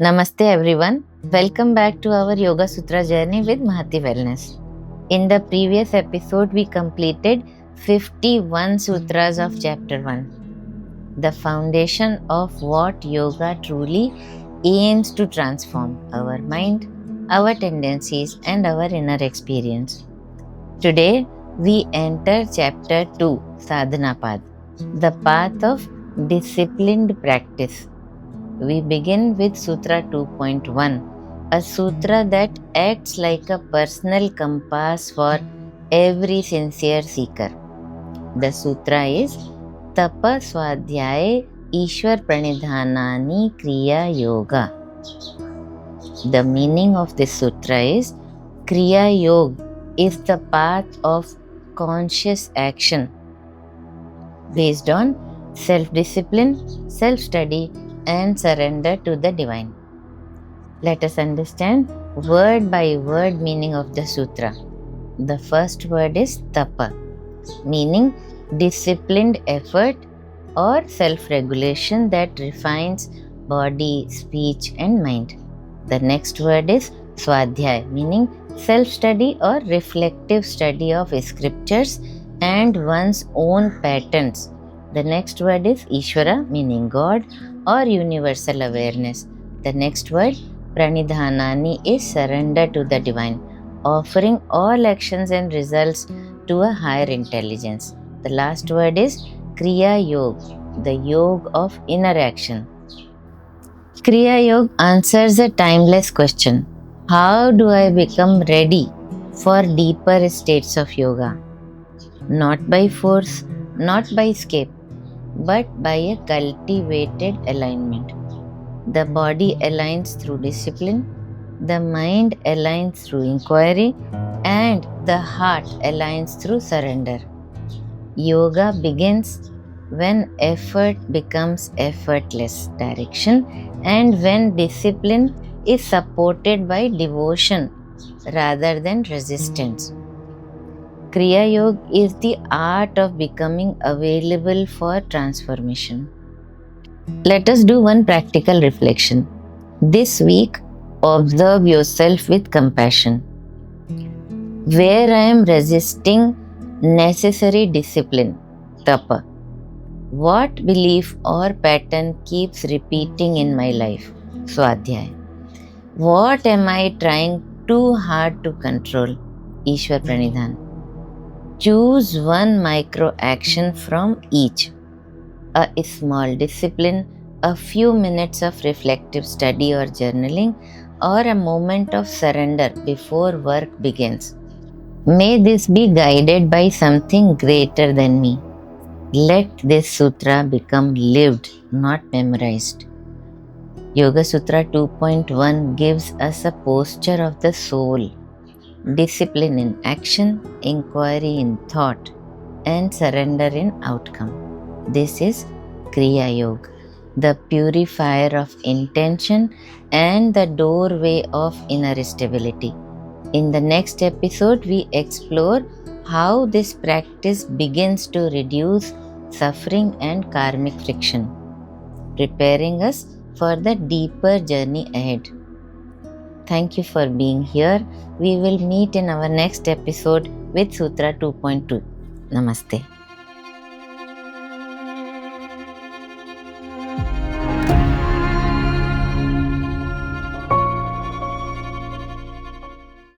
Namaste everyone. Welcome back to our Yoga Sutra journey with Mahati Wellness. In the previous episode, we completed 51 sutras of chapter 1. The foundation of what yoga truly aims to transform our mind, our tendencies, and our inner experience. Today, we enter chapter 2, Sadhana Path, the path of disciplined practice. We begin with Sutra 2.1, a sutra that acts like a personal compass for every sincere seeker. The sutra is Tapa Swadhyaya Ishwar Pranidhanani Kriya Yoga. The meaning of this sutra is Kriya Yoga is the path of conscious action based on self-discipline, self-study, and surrender to the divine. Let us understand word by word meaning of the sutra. The first word is tapa, meaning disciplined effort or self-regulation that refines body, speech, and mind. The next word is swadhyaya, meaning self-study or reflective study of scriptures and one's own patterns. The next word is Ishvara, meaning God or universal awareness. The next word, Pranidhanani, is surrender to the divine, offering all actions and results to a higher intelligence. The last word is Kriya Yoga, the yoga of inner action. Kriya Yoga answers a timeless question. How do I become ready for deeper states of yoga? Not by force, not by escape, but by a cultivated alignment. The body aligns through discipline, the mind aligns through inquiry, and the heart aligns through surrender. Yoga begins when effort becomes effortless direction and when discipline is supported by devotion rather than resistance. Kriya Yoga is the art of becoming available for transformation. Let us do one practical reflection. This week, observe yourself with compassion. Where I am resisting necessary discipline, tapa. What belief or pattern keeps repeating in my life, swadhyaya. What am I trying too hard to control, Ishwar Pranidhan. Choose one micro action from each. A small discipline, a few minutes of reflective study or journaling, or a moment of surrender before work begins. May this be guided by something greater than me. Let this sutra become lived, not memorized. Yoga Sutra 2.1 gives us a posture of the soul, discipline in action, inquiry in thought, and surrender in outcome. This is Kriya Yoga, the purifier of intention and the doorway of inner stability. In the next episode, we explore how this practice begins to reduce suffering and karmic friction, preparing us for the deeper journey ahead. Thank you for being here. We will meet in our next episode with Sutra 2.2. Namaste.